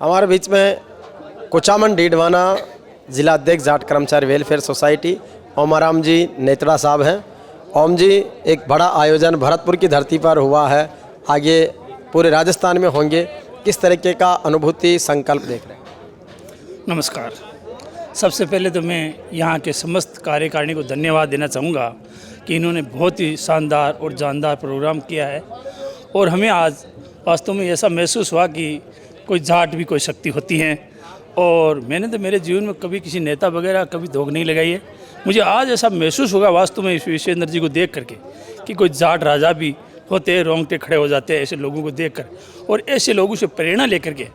हमारे बीच में कुचामन डीडवाना जिला अध्यक्ष जाट कर्मचारी वेलफेयर सोसाइटी ओमाराम जी नेतड़ा साहब हैं। ओम जी, एक बड़ा आयोजन भरतपुर की धरती पर हुआ है, आगे पूरे राजस्थान में होंगे, किस तरीके का अनुभूति संकल्प देख रहे हैं? नमस्कार। सबसे पहले तो मैं यहाँ के समस्त कार्यकारिणी को धन्यवाद देना चाहूँगा कि इन्होंने बहुत ही शानदार और जानदार प्रोग्राम किया है और हमें आज वास्तव में ऐसा महसूस हुआ कि कोई जाट भी कोई शक्ति होती है। और मैंने तो मेरे जीवन में कभी किसी नेता वगैरह कभी धोख नहीं लगाई है। मुझे आज ऐसा महसूस होगा वास्तव में इस विश्वेंद्र जी को देख करके कि कोई जाट राजा भी होते हैं, रोंगटे खड़े हो जाते हैं ऐसे लोगों को देखकर। और ऐसे लोगों से प्रेरणा लेकर के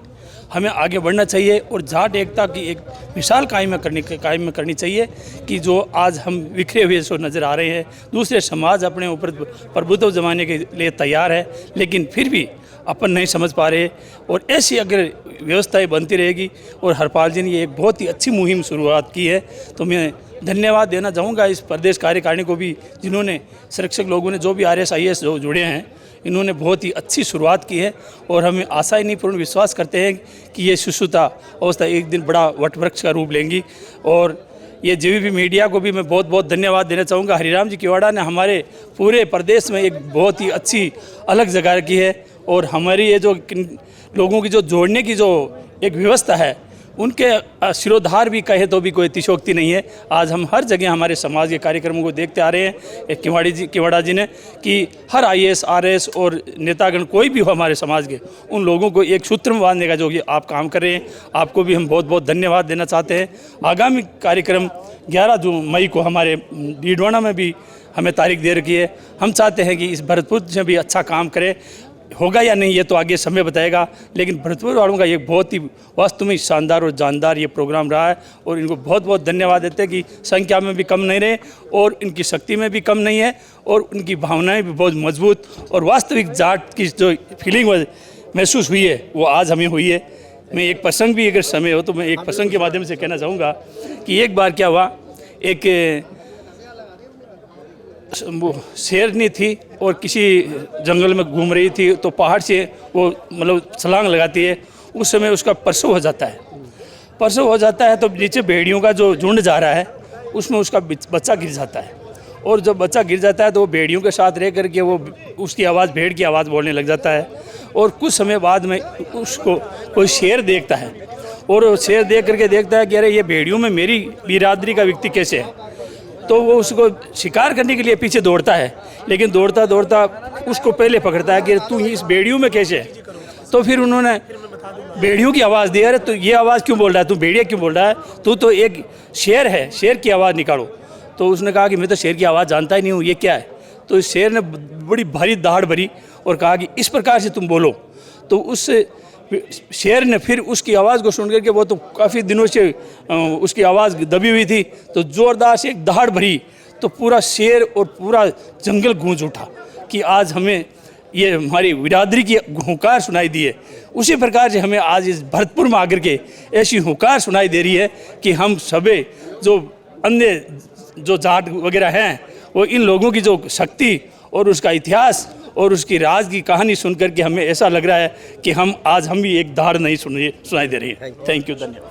हमें आगे बढ़ना चाहिए और जाट एकता की एक मिसाल कायम में करनी चाहिए कि जो आज हम बिखरे हुए सो नज़र आ रहे हैं, दूसरे समाज अपने ऊपर प्रभुत्व जमाने के लिए तैयार है लेकिन फिर भी अपन नहीं समझ पा रहे। और ऐसी अगर व्यवस्थाएं बनती रहेगी और हरपाल जी ने ये एक बहुत ही अच्छी मुहिम शुरुआत की है तो मैं धन्यवाद देना चाहूँगा इस प्रदेश कार्यकारिणी को भी, जिन्होंने संरक्षक लोगों ने जो भी RSIS जो जुड़े हैं इन्होंने बहुत ही अच्छी शुरुआत की है। और हमें आशा ही नहीं पूर्ण विश्वास करते हैं कि ये शिशुता अवस्था एक दिन बड़ा वटवृक्ष का रूप लेंगी। और ये JVP मीडिया को भी मैं बहुत बहुत धन्यवाद देना चाहूँगा। हरिराम जी किवाड़ा ने हमारे पूरे प्रदेश में एक बहुत ही अच्छी अलग जगह की है और हमारी ये जो लोगों की जो जोड़ने की जो एक व्यवस्था है उनके शिरोधार भी कहे तो भी कोई अतिशयोक्ति नहीं है। आज हम हर जगह हमारे समाज के कार्यक्रमों को देखते आ रहे हैं एक किवाड़ा जी ने कि हर IAS RS और नेतागण कोई भी हो हमारे समाज के, उन लोगों को एक सूत्र में बांधने का जो कि आप काम कर रहे हैं, आपको भी हम बहुत बहुत धन्यवाद देना चाहते हैं। आगामी कार्यक्रम 11 मई को हमारे डीडवाना में भी हमें तारीख दे रखी है। हम चाहते हैं कि इस भरतपुर में भी अच्छा काम करें, होगा या नहीं ये तो आगे समय बताएगा, लेकिन भरतपुर वालों का ये बहुत ही वास्तव में शानदार और जानदार ये प्रोग्राम रहा है और इनको बहुत बहुत धन्यवाद देते हैं कि संख्या में भी कम नहीं रहे और इनकी शक्ति में भी कम नहीं है और उनकी भावनाएं भी बहुत मजबूत और वास्तविक जाट की जो फीलिंग महसूस हुई है वो आज हमें हुई है। मैं एक प्रसंग भी अगर समय हो तो मैं एक प्रसंग के माध्यम से कहना चाहूँगा कि एक बार क्या हुआ, एक शेरनी थी और किसी जंगल में घूम रही थी तो पहाड़ से वो मतलब छलांग लगाती है, उस समय उसका प्रसव हो जाता है। प्रसव हो जाता है तो नीचे भेड़ियों का जो झुंड जा रहा है उसमें उसका बच्चा गिर जाता है और जब बच्चा गिर जाता है तो वो भेड़ियों के साथ रह करके वो उसकी आवाज़ भेड़ की आवाज़ बोलने लग जाता है। और कुछ समय बाद में उसको कोई शेर देखता है और शेर देख करके देखता है कि अरे ये भेड़ियों में मेरी बिरादरी का व्यक्ति कैसे है, तो वो उसको शिकार करने के लिए पीछे दौड़ता है, लेकिन दौड़ता दौड़ता उसको पहले पकड़ता है कि तू इस भेड़ियों में कैसे है। तो फिर उन्होंने भेड़ियों की आवाज़ दी, अरे तू ये आवाज़ क्यों बोल रहा है, तू भेड़िया क्यों बोल रहा है, तू तो एक शेर है, शेर की आवाज़ निकालो। तो उसने कहा कि मैं तो शेर की आवाज़ जानता ही नहीं हूँ, ये क्या है। तो शेर ने बड़ी भारी दाढ़ भरी और कहा कि इस प्रकार से तुम बोलो। तो उस शेर ने फिर उसकी आवाज़ को सुन करके, वो तो काफ़ी दिनों से उसकी आवाज़ दबी हुई थी, तो ज़ोरदार से एक दहाड़ भरी तो पूरा शेर और पूरा जंगल गूंज उठा कि आज हमें ये हमारी बिरादरी की हुंकार सुनाई दी है। उसी प्रकार से हमें आज इस भरतपुर में आकर के ऐसी हुंकार सुनाई दे रही है कि हम सभी जो अन्य जो जाट वगैरह हैं वो इन लोगों की जो शक्ति और उसका इतिहास और उसकी राज की कहानी सुन करके हमें ऐसा लग रहा है कि हम भी एक धार नहीं सुनाई दे रही है। थैंक यू, धन्यवाद।